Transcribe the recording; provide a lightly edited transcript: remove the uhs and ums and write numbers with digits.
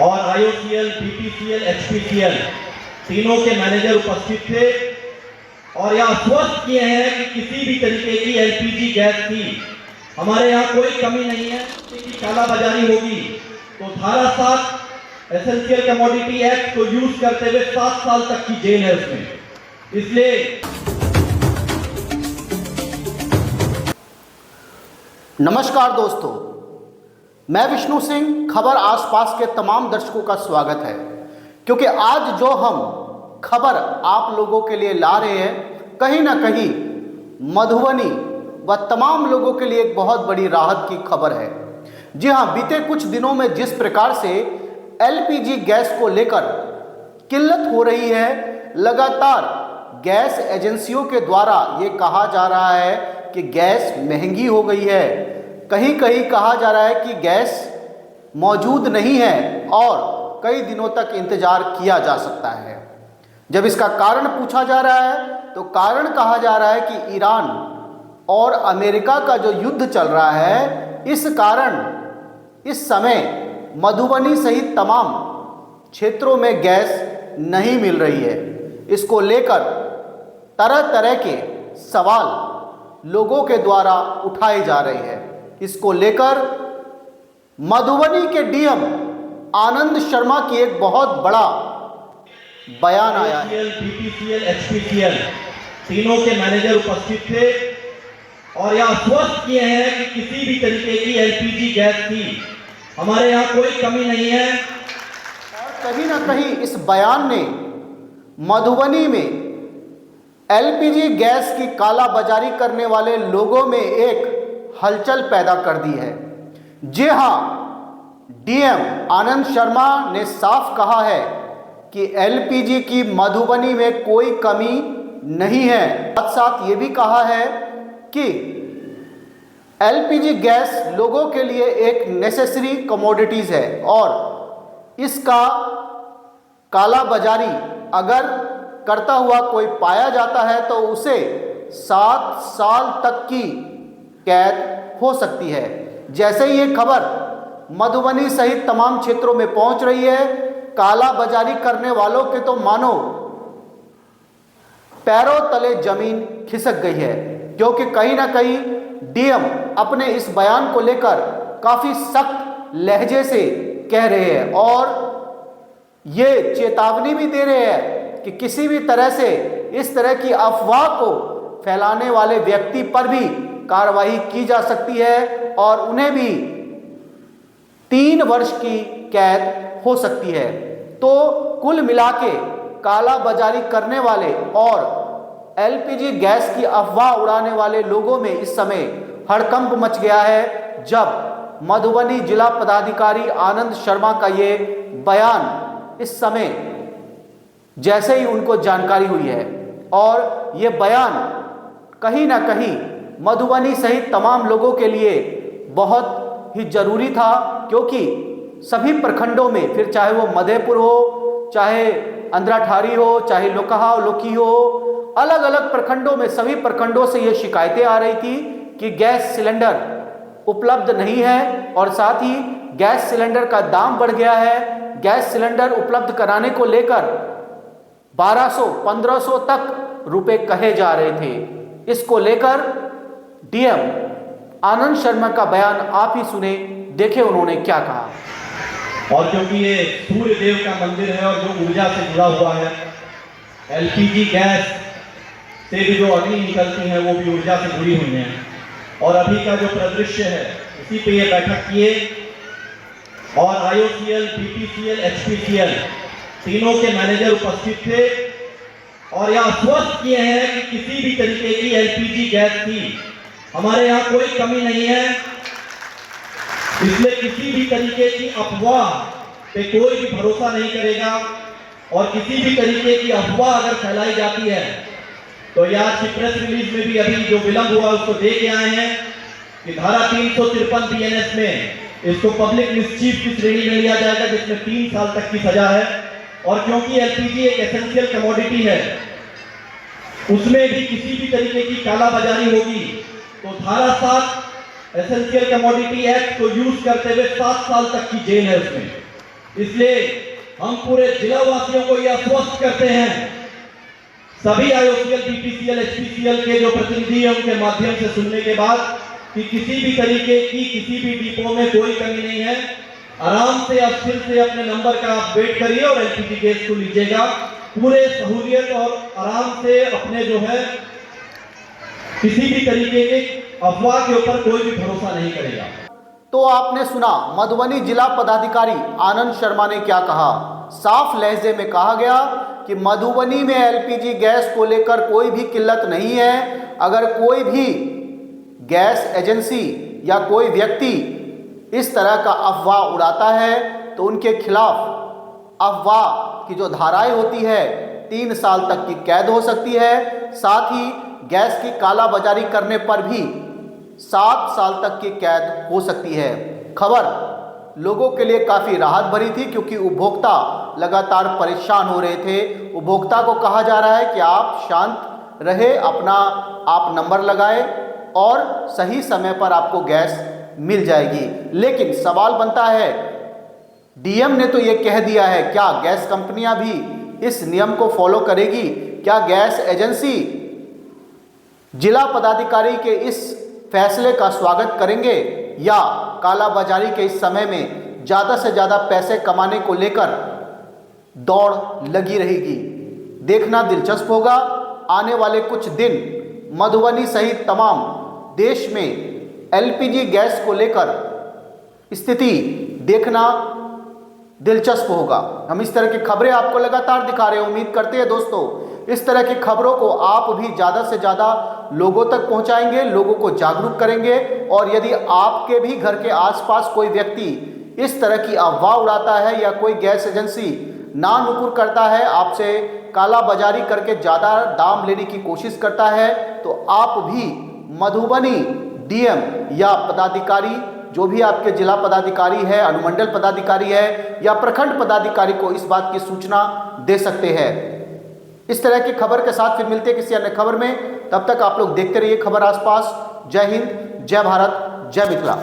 और IOCL, BPCL, HPCL तीनों के मैनेजर उपस्थित थे और यह आश्वस्त किए हैं कि किसी भी तरीके की LPG गैस की हमारे यहाँ कोई कमी नहीं है। कि कालाबाजारी होगी तो धारा 7 एसेंशियल कमोडिटी एक्ट को यूज करते हुए 7 साल तक की जेल है उसमें। इसलिए नमस्कार दोस्तों, मैं विष्णु सिंह। खबर आसपास के तमाम दर्शकों का स्वागत है, क्योंकि आज जो हम खबर आप लोगों के लिए ला रहे हैं कहीं ना कहीं मधुबनी व तमाम लोगों के लिए एक बहुत बड़ी राहत की खबर है। जी हाँ, बीते कुछ दिनों में जिस प्रकार से LPG गैस को लेकर किल्लत हो रही है, लगातार गैस एजेंसियों के द्वारा ये कहा जा रहा है कि गैस महंगी हो गई है, कहीं कहीं कहा जा रहा है कि गैस मौजूद नहीं है और कई दिनों तक इंतजार किया जा सकता है। जब इसका कारण पूछा जा रहा है तो कारण कहा जा रहा है कि ईरान और अमेरिका का जो युद्ध चल रहा है, इस कारण इस समय मधुबनी सहित तमाम क्षेत्रों में गैस नहीं मिल रही है। इसको लेकर तरह तरह के सवाल लोगों के द्वारा उठाए जा रहे हैं। इसको लेकर मधुबनी के DM आनंद शर्मा की एक बहुत बड़ा बयान आया है। BPCL, HPCL तीनों के मैनेजर उपस्थित थे और यह आश्वस्त किए हैं कि किसी भी तरीके की LPG गैस की हमारे यहाँ कोई कमी नहीं है। और कहीं ना कहीं इस बयान ने मधुबनी में LPG गैस की कालाबाजारी करने वाले लोगों में एक हलचल पैदा कर दी है। जी हाँ, DM आनंद शर्मा ने साफ कहा है कि LPG की मधुबनी में कोई कमी नहीं है। साथ साथ ये भी कहा है कि LPG गैस लोगों के लिए एक नेसेसरी कमोडिटीज है और इसका कालाबाजारी अगर करता हुआ कोई पाया जाता है तो उसे 7 साल तक की कैद हो सकती है। जैसे ही ये खबर मधुबनी सहित तमाम क्षेत्रों में पहुंच रही है, कालाबाजारी करने वालों के तो मानो पैरों तले जमीन खिसक गई है, क्योंकि कहीं ना कहीं DM अपने इस बयान को लेकर काफी सख्त लहजे से कह रहे हैं और ये चेतावनी भी दे रहे हैं कि किसी भी तरह से इस तरह की अफवाह को फैलाने वाले व्यक्ति पर भी कार्रवाई की जा सकती है और उन्हें भी 3 वर्ष की कैद हो सकती है। तो कुल मिला के कालाबाजारी करने वाले और LPG गैस की अफवाह उड़ाने वाले लोगों में इस समय हड़कंप मच गया है, जब मधुबनी जिला पदाधिकारी आनंद शर्मा का ये बयान इस समय जैसे ही उनको जानकारी हुई है, और ये बयान कहीं ना कहीं मधुबनी सहित तमाम लोगों के लिए बहुत ही जरूरी था, क्योंकि सभी प्रखंडों में, फिर चाहे वो मधेपुर हो, चाहे अंद्राठारी हो, चाहे लोकहा लोकी हो, अलग अलग प्रखंडों में, सभी प्रखंडों से ये शिकायतें आ रही थी कि गैस सिलेंडर उपलब्ध नहीं है और साथ ही गैस सिलेंडर का दाम बढ़ गया है। गैस सिलेंडर उपलब्ध कराने को लेकर 1200-1500 तक रुपए कहे जा रहे थे। इसको लेकर DM आनंद शर्मा का बयान आप ही सुने, देखे उन्होंने क्या कहा। और क्योंकि ये सूर्य देव का मंदिर है और जो ऊर्जा से जुड़ा हुआ है, LPG गैस से भी जो अग्नि निकलती है वो भी ऊर्जा से जुड़ी हुई है। और अभी का जो परिदृश्य है उसी पे ये बैठक किए और IOCL, BPCL, HPCL तीनों के मैनेजर उपस्थित थे और यह आश्वस्त किए हैं कि किसी भी तरीके की LPG गैस की हमारे यहाँ कोई कमी नहीं है। इसलिए किसी भी तरीके की अफवाह पे कोई भी भरोसा नहीं करेगा और किसी भी तरीके की अफवाह अगर फैलाई जाती है तो यार की प्रेस रिलीज में भी अभी जो विलंब हुआ उसको दे के आए हैं कि धारा 353 BNS में इसको पब्लिक मिसचीफ की श्रेणी में लिया जाएगा, जिसमें 3 साल तक की सजा है। और क्योंकि LPG एक एसेंशियल कमोडिटी है, उसमें भी किसी भी तरीके की कालाबाजारी होगी तो धारा 7 एसेंशियल कमोडिटी एक्ट को यूज करते हुए 7 साल तक की जेल है उसमें। इसलिए हम पूरे जिला वासियों को यह आश्वस्त करते हैं, सभी IOCL, BPCL, HPCL के जो प्रतिनिधि हैं उनके माध्यम से सुनने के बाद कि किसी भी तरीके की किसी भी डिपो में कोई कमी नहीं है। आराम से आप फिर से अपने नंबर का आप वेट करिए और LPG गैस को लीजिएगा। पूरे सहूलियत और आराम से अपने जो है किसी भी तरीके के अफवाह के ऊपर कोई भी भरोसा नहीं करेगा। तो आपने सुना मधुबनी जिला पदाधिकारी आनंद शर्मा ने क्या कहा। साफ लहजे में कहा गया कि मधुबनी में LPG गैस को लेकर कोई भी किल्लत नहीं है। अगर कोई भी गैस एजेंसी या कोई व्यक्ति इस तरह का अफवाह उड़ाता है तो उनके खिलाफ अफवाह की जो धाराएं होती है 3 साल तक की कैद हो सकती है, साथ ही गैस की कालाबाजारी करने पर भी 7 साल तक की कैद हो सकती है। खबर लोगों के लिए काफ़ी राहत भरी थी क्योंकि उपभोक्ता लगातार परेशान हो रहे थे। उपभोक्ता को कहा जा रहा है कि आप शांत रहे, अपना आप नंबर लगाए और सही समय पर आपको गैस मिल जाएगी। लेकिन सवाल बनता है, DM ने तो ये कह दिया है, क्या गैस कंपनियां भी इस नियम को फॉलो करेगी? क्या गैस एजेंसी जिला पदाधिकारी के इस फैसले का स्वागत करेंगे या कालाबाजारी के इस समय में ज़्यादा से ज़्यादा पैसे कमाने को लेकर दौड़ लगी रहेगी? देखना दिलचस्प होगा। आने वाले कुछ दिन मधुबनी सहित तमाम देश में LPG गैस को लेकर स्थिति देखना दिलचस्प होगा। हम इस तरह की खबरें आपको लगातार दिखा रहे हैं। उम्मीद करते हैं दोस्तों इस तरह की खबरों को आप भी ज़्यादा से ज़्यादा लोगों तक पहुंचाएंगे, लोगों को जागरूक करेंगे। और यदि आपके भी घर के आसपास कोई व्यक्ति इस तरह की अफवाह उड़ाता है या कोई गैस एजेंसी ना नुकुर करता है, आपसे कालाबाजारी करके ज़्यादा दाम लेने की कोशिश करता है, तो आप भी मधुबनी DM या पदाधिकारी, जो भी आपके जिला पदाधिकारी है, अनुमंडल पदाधिकारी है या प्रखंड पदाधिकारी को इस बात की सूचना दे सकते हैं। इस तरह की खबर के साथ फिर मिलते हैं किसी अन्य खबर में। तब तक आप लोग देखते रहिए खबर आसपास। जय हिंद, जय भारत, जय मिथिला।